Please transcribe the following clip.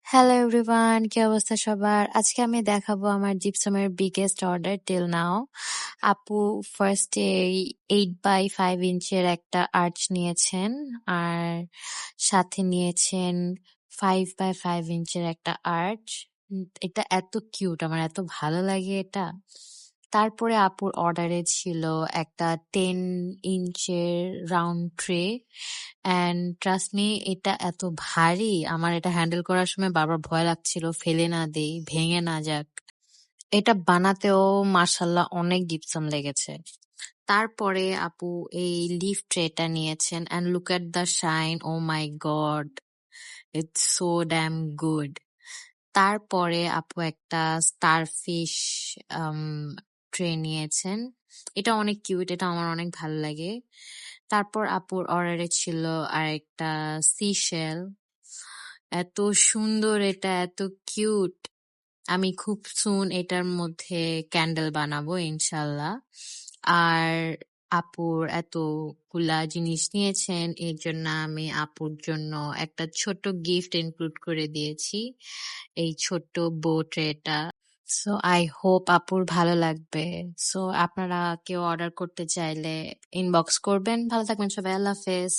Hello everyone, কি অবস্থা সবার? আজকে আমি দেখাবো আমার জিপসামের বিগেস্ট অর্ডার টিল নাও। আপু ফার্স্টে 8x5 ইঞ্চের একটা আর্চ নিয়েছেন, আর সাথে নিয়েছেন 5x5 ইঞ্চের একটা আর্চ। এটা এত কিউট, আমার এত ভালো লাগে এটা। তারপরে আপুর অর্ডারে ছিল একটা 10 ইঞ্চের round tray, and trust me এটা এত ভারী, আমার এটা হ্যান্ডেল করার সময় বারবার ভয় লাগছিল ফেলে না দেই, ভেঙে না যাক। এটা বানাতেও মাশাল্লাহ অনেক জিপসাম লেগেছে। তারপরে আপু এই লিফ ট্রেটা নিয়েছেন, and look at the shine, oh my god, it's so damn good. তারপরে আপু একটা স্টারফিশ ট্রে নিয়েছেন। এটা অনেক কিউট, এটা আমার অনেক ভালো লাগে। তারপর আপুর অর্ডারে ছিল আরেকটা সিশেল। এত সুন্দর, এটা এত কিউট। আমি খুব সুন এটার মধ্যে ক্যান্ডেল বানাবো ইনশাল্লাহ। আর আপুর এতগুলা জিনিস নিয়েছেন, এর জন্য আমি আপুর জন্য একটা ছোট্ট গিফট ইনক্লুড করে দিয়েছি, এই ছোট্ট বো ট্রেটা। সো আই হোপ আপুর ভালো লাগবে। সো আপনারা কেউ অর্ডার করতে চাইলে ইনবক্স করবেন। ভালো থাকবেন সবাই, আল্লাহ হাফেজ।